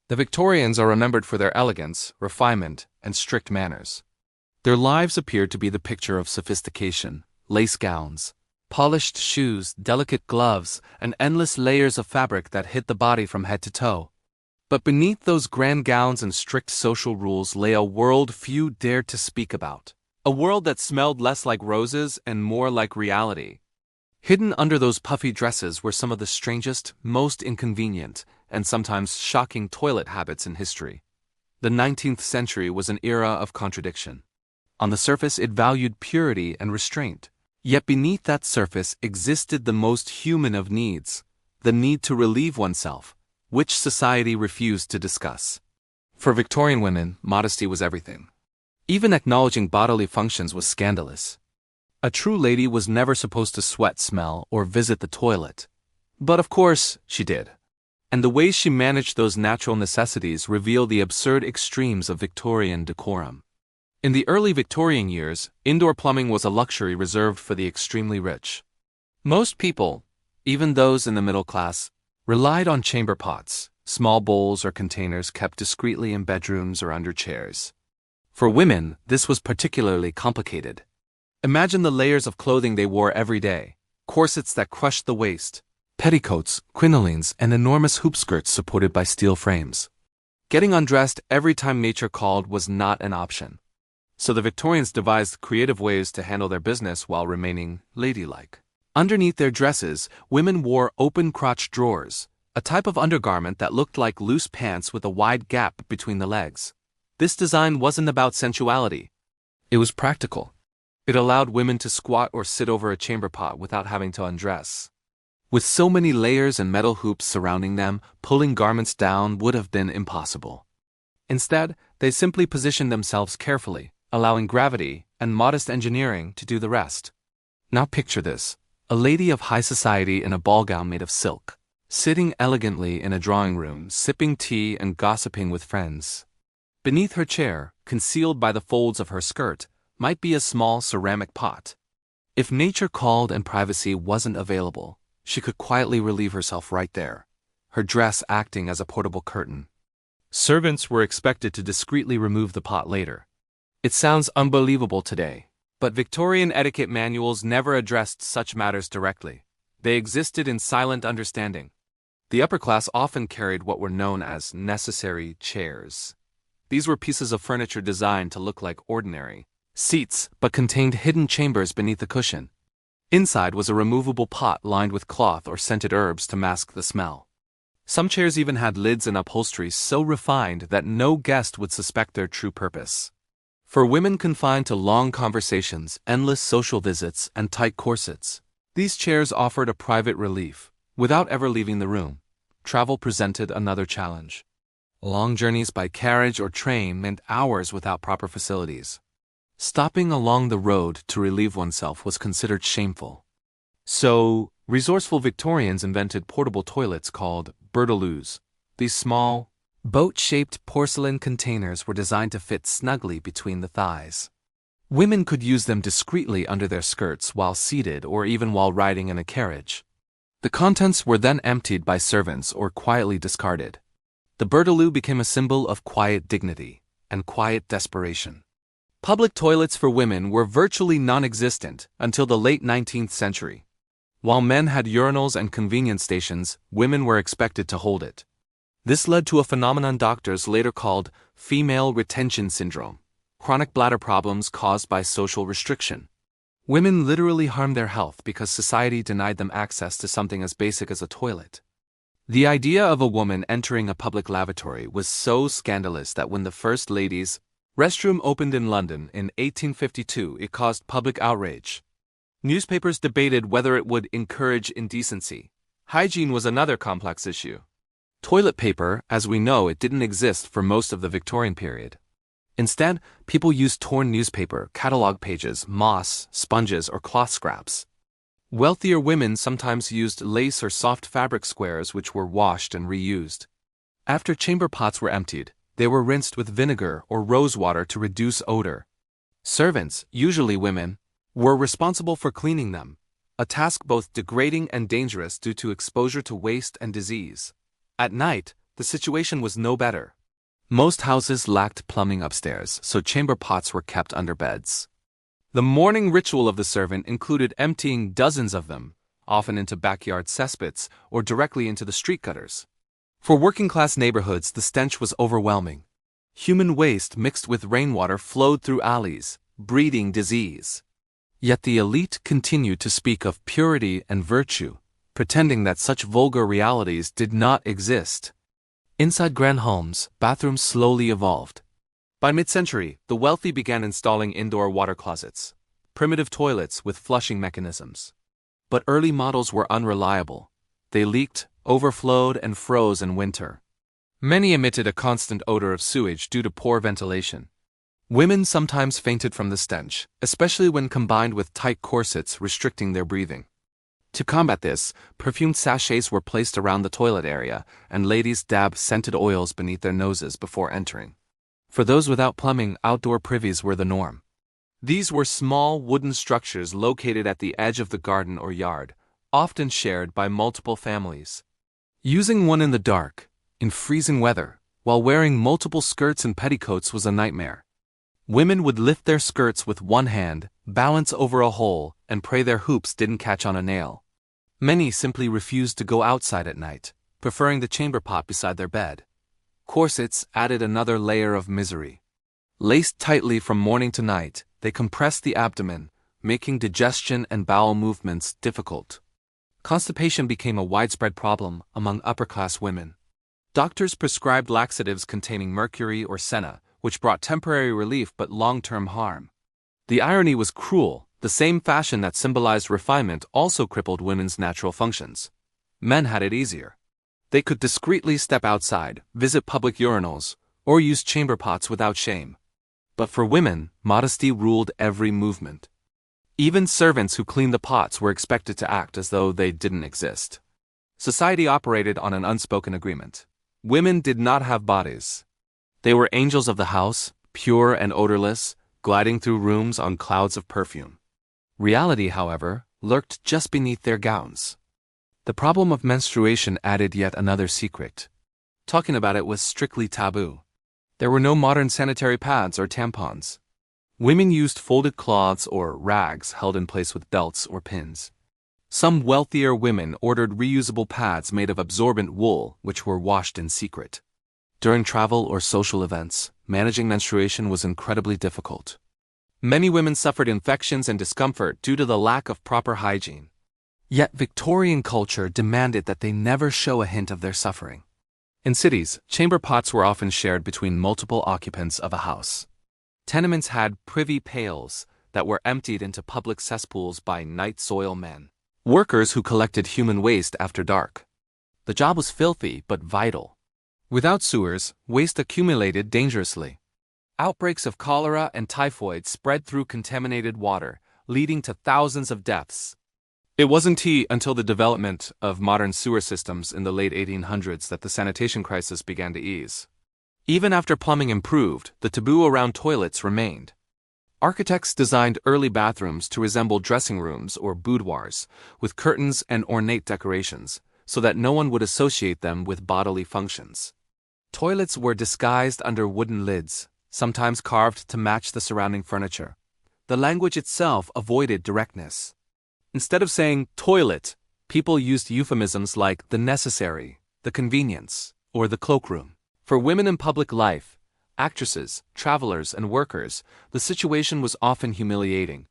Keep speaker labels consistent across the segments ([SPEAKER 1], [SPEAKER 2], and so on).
[SPEAKER 1] The Victorians are remembered for their elegance, refinement, and strict manners. Their lives appeared to be the picture of sophistication: lace gowns, polished shoes, delicate gloves, and endless layers of fabric that hid the body from head to toe. But beneath those grand gowns and strict social rules lay a world few dared to speak about. A world that smelled less like roses and more like reality. Hidden under those puffy dresses were some of the strangest, most inconvenient, and sometimes shocking toilet habits in history. The 19th century was an era of contradiction. On the surface, it valued purity and restraint. Yet beneath that surface existed the most human of needs, the need to relieve oneself, which society refused to discuss. For Victorian women, modesty was everything. Even acknowledging bodily functions was scandalous. A true lady was never supposed to sweat, smell, or visit the toilet. But of course, she did. And the ways she managed those natural necessities reveal the absurd extremes of Victorian decorum. In the early Victorian years, indoor plumbing was a luxury reserved for the extremely rich. Most people, even those in the middle class, relied on chamber pots, small bowls or containers kept discreetly in bedrooms or under chairs. For women, this was particularly complicated. Imagine the layers of clothing they wore every day: corsets that crushed the waist, petticoats, crinolines, and enormous hoop skirts supported by steel frames. Getting undressed every time nature called was not an option. So the Victorians devised creative ways to handle their business while remaining ladylike. Underneath their dresses, women wore open-crotch drawers, a type of undergarment that looked like loose pants with a wide gap between the legs. This design wasn't about sensuality. It was practical. It allowed women to squat or sit over a chamber pot without having to undress. With so many layers and metal hoops surrounding them, pulling garments down would have been impossible. Instead, they simply positioned themselves carefully, allowing gravity and modest engineering to do the rest. Now picture this: a lady of high society in a ball gown made of silk, sitting elegantly in a drawing room, sipping tea and gossiping with friends. Beneath her chair, concealed by the folds of her skirt, might be a small ceramic pot. If nature called and privacy wasn't available, she could quietly relieve herself right there, her dress acting as a portable curtain. Servants were expected to discreetly remove the pot later. It sounds unbelievable today, but Victorian etiquette manuals never addressed such matters directly. They existed in silent understanding. The upper class often carried what were known as necessary chairs. These were pieces of furniture designed to look like ordinary seats, but contained hidden chambers beneath the cushion. Inside was a removable pot lined with cloth or scented herbs to mask the smell. Some chairs even had lids and upholstery so refined that no guest would suspect their true purpose. For women confined to long conversations, endless social visits, and tight corsets, these chairs offered a private relief, without ever leaving the room. Travel presented another challenge. Long journeys by carriage or train meant hours without proper facilities. Stopping along the road to relieve oneself was considered shameful. So, resourceful Victorians invented portable toilets called burdaloos. These small, boat-shaped porcelain containers were designed to fit snugly between the thighs. Women could use them discreetly under their skirts while seated or even while riding in a carriage. The contents were then emptied by servants or quietly discarded. The burdaloo became a symbol of quiet dignity and quiet desperation. Public toilets for women were virtually non-existent until the late 19th century. While men had urinals and convenience stations, women were expected to hold it. This led to a phenomenon doctors later called female retention syndrome, chronic bladder problems caused by social restriction. Women literally harmed their health because society denied them access to something as basic as a toilet. The idea of a woman entering a public lavatory was so scandalous that when the First Lady's restroom opened in London in 1852, it caused public outrage. Newspapers debated whether it would encourage indecency. Hygiene was another complex issue. Toilet paper, as we know it, didn't exist for most of the Victorian period. Instead, people used torn newspaper, catalog pages, moss, sponges, or cloth scraps. Wealthier women sometimes used lace or soft fabric squares which were washed and reused. After chamber pots were emptied, they were rinsed with vinegar or rose water to reduce odor. Servants, usually women, were responsible for cleaning them, a task both degrading and dangerous due to exposure to waste and disease. At night, The situation was no better. Most houses lacked plumbing upstairs, so chamber pots were kept under beds. The morning ritual of the servant included emptying dozens of them, often into backyard cesspits or directly into the street gutters. For working-class neighborhoods, the stench was overwhelming. Human waste mixed with rainwater flowed through alleys, breeding disease. Yet the elite continued to speak of purity and virtue, pretending that such vulgar realities did not exist. Inside grand homes, bathrooms slowly evolved. By mid-century, the wealthy began installing indoor water closets, primitive toilets with flushing mechanisms. But early models were unreliable. They leaked, overflowed, and froze in winter. Many emitted a constant odor of sewage due to poor ventilation. Women sometimes fainted from the stench, especially when combined with tight corsets restricting their breathing. To combat this, perfumed sachets were placed around the toilet area, and ladies dabbed scented oils beneath their noses before entering. For those without plumbing, outdoor privies were the norm. These were small wooden structures located at the edge of the garden or yard, often shared by multiple families. Using one in the dark, in freezing weather, while wearing multiple skirts and petticoats was a nightmare. Women would lift their skirts with one hand, balance over a hole, and pray their hoops didn't catch on a nail. Many simply refused to go outside at night, preferring the chamber pot beside their bed. Corsets added another layer of misery. Laced tightly from morning to night, they compressed the abdomen, making digestion and bowel movements difficult. Constipation became a widespread problem among upper-class women. Doctors prescribed laxatives containing mercury or senna, which brought temporary relief but long-term harm. The irony was cruel. The same fashion that symbolized refinement also crippled women's natural functions. Men had it easier. They could discreetly step outside, visit public urinals, or use chamber pots without shame. But for women, modesty ruled every movement. Even servants who cleaned the pots were expected to act as though they didn't exist. Society operated on an unspoken agreement. Women did not have bodies. They were angels of the house, pure and odorless, gliding through rooms on clouds of perfume. Reality, however, lurked just beneath their gowns. The problem of menstruation added yet another secret. Talking about it was strictly taboo. There were no modern sanitary pads or tampons. Women used folded cloths or rags held in place with belts or pins. Some wealthier women ordered reusable pads made of absorbent wool, which were washed in secret. During travel or social events, managing menstruation was incredibly difficult. Many women suffered infections and discomfort due to the lack of proper hygiene. Yet Victorian culture demanded that they never show a hint of their suffering. In cities, chamber pots were often shared between multiple occupants of a house. Tenements had privy pails that were emptied into public cesspools by night soil men, workers who collected human waste after dark. The job was filthy but vital. Without sewers, waste accumulated dangerously. Outbreaks of cholera and typhoid spread through contaminated water, leading to thousands of deaths. It wasn't until the development of modern sewer systems in the late 1800s that the sanitation crisis began to ease. Even after plumbing improved, the taboo around toilets remained. Architects designed early bathrooms to resemble dressing rooms or boudoirs, with curtains and ornate decorations, so that no one would associate them with bodily functions. Toilets were disguised under wooden lids, sometimes carved to match the surrounding furniture. The language itself avoided directness. Instead of saying toilet, people used euphemisms like the necessary, the convenience, or the cloakroom. For women in public life, actresses, travelers, and workers, the situation was often humiliating.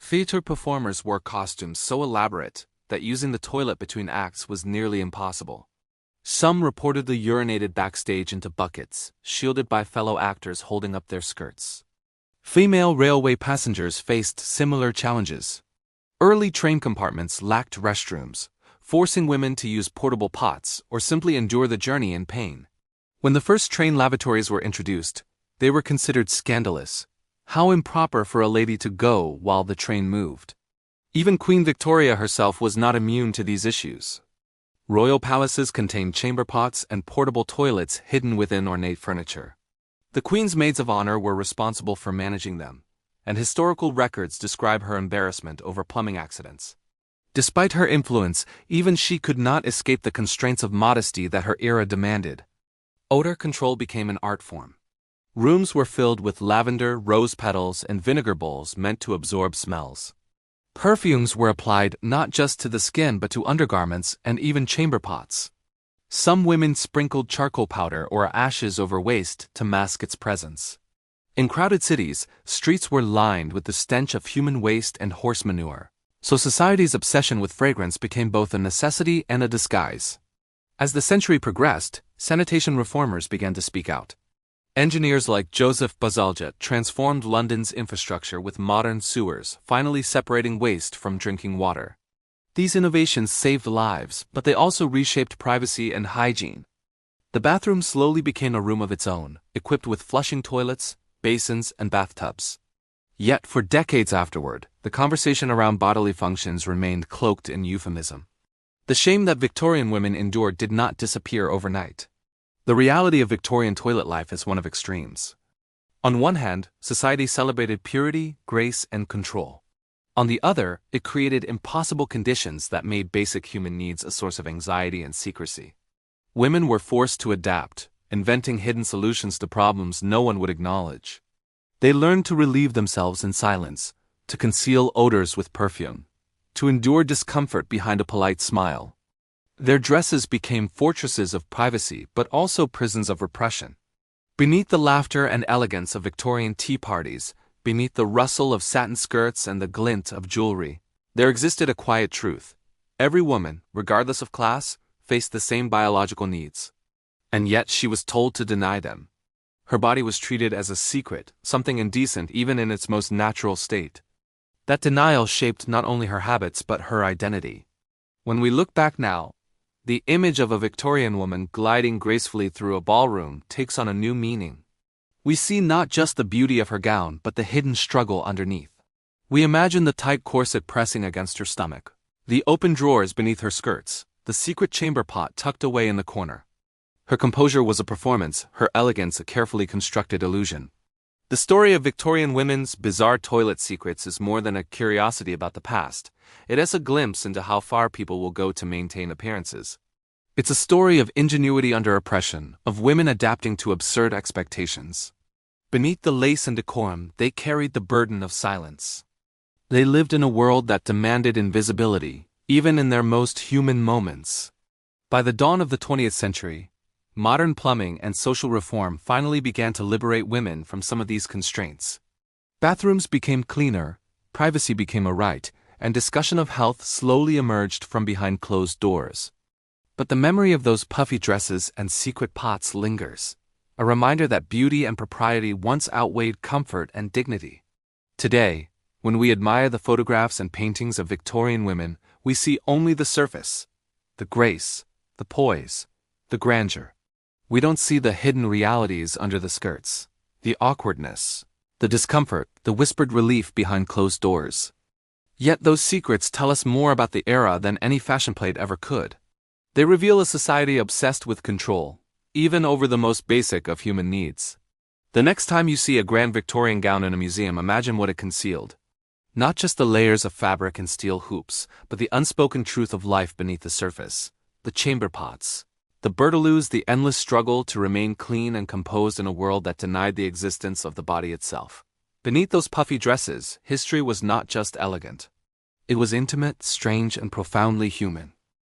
[SPEAKER 1] Theater performers wore costumes so elaborate that using the toilet between acts was nearly impossible. Some reportedly urinated backstage into buckets, shielded by fellow actors holding up their skirts. Female railway passengers faced similar challenges. Early train compartments lacked restrooms, forcing women to use portable pots or simply endure the journey in pain. When the first train lavatories were introduced, they were considered scandalous. How improper for a lady to go while the train moved. Even Queen Victoria herself was not immune to these issues. Royal palaces contained chamber pots and portable toilets hidden within ornate furniture. The Queen's maids of honor were responsible for managing them, and historical records describe her embarrassment over plumbing accidents. Despite her influence, even she could not escape the constraints of modesty that her era demanded. Odor control became an art form. Rooms were filled with lavender, rose petals, and vinegar bowls meant to absorb smells. Perfumes were applied not just to the skin but to undergarments and even chamber pots. Some women sprinkled charcoal powder or ashes over waste to mask its presence. In crowded cities, streets were lined with the stench of human waste and horse manure, so society's obsession with fragrance became both a necessity and a disguise. As the century progressed, sanitation reformers began to speak out. Engineers like Joseph Bazalgette transformed London's infrastructure with modern sewers, finally separating waste from drinking water. These innovations saved lives, but they also reshaped privacy and hygiene. The bathroom slowly became a room of its own, equipped with flushing toilets, basins, and bathtubs. Yet, for decades afterward, the conversation around bodily functions remained cloaked in euphemism. The shame that Victorian women endured did not disappear overnight. The reality of Victorian toilet life is one of extremes. On one hand, society celebrated purity, grace, and control. On the other, it created impossible conditions that made basic human needs a source of anxiety and secrecy. Women were forced to adapt, inventing hidden solutions to problems no one would acknowledge. They learned to relieve themselves in silence, to conceal odors with perfume, to endure discomfort behind a polite smile. Their dresses became fortresses of privacy but also prisons of repression. Beneath the laughter and elegance of Victorian tea parties, beneath the rustle of satin skirts and the glint of jewelry, there existed a quiet truth. Every woman, regardless of class, faced the same biological needs. And yet she was told to deny them. Her body was treated as a secret, something indecent even in its most natural state. That denial shaped not only her habits but her identity. When we look back now, the image of a Victorian woman gliding gracefully through a ballroom takes on a new meaning. We see not just the beauty of her gown but the hidden struggle underneath. We imagine the tight corset pressing against her stomach, the open drawers beneath her skirts, the secret chamber pot tucked away in the corner. Her composure was a performance, her elegance a carefully constructed illusion. The story of Victorian women's bizarre toilet secrets is more than a curiosity about the past. It is a glimpse into how far people will go to maintain appearances. It's a story of ingenuity under oppression, of women adapting to absurd expectations. Beneath the lace and decorum, they carried the burden of silence. They lived in a world that demanded invisibility, even in their most human moments. By the dawn of the 20th century, modern plumbing and social reform finally began to liberate women from some of these constraints. Bathrooms became cleaner, privacy became a right, and discussion of health slowly emerged from behind closed doors. But the memory of those puffy dresses and secret pots lingers, a reminder that beauty and propriety once outweighed comfort and dignity. Today, when we admire the photographs and paintings of Victorian women, we see only the surface, the grace, the poise, the grandeur. We don't see the hidden realities under the skirts, the awkwardness, the discomfort, the whispered relief behind closed doors. Yet those secrets tell us more about the era than any fashion plate ever could. They reveal a society obsessed with control, even over the most basic of human needs. The next time you see a grand Victorian gown in a museum, imagine what it concealed. Not just the layers of fabric and steel hoops, but the unspoken truth of life beneath the surface, the chamber pots, the bertolus, the endless struggle to remain clean and composed in a world that denied the existence of the body itself. Beneath those puffy dresses, history was not just elegant. It was intimate, strange, and profoundly human.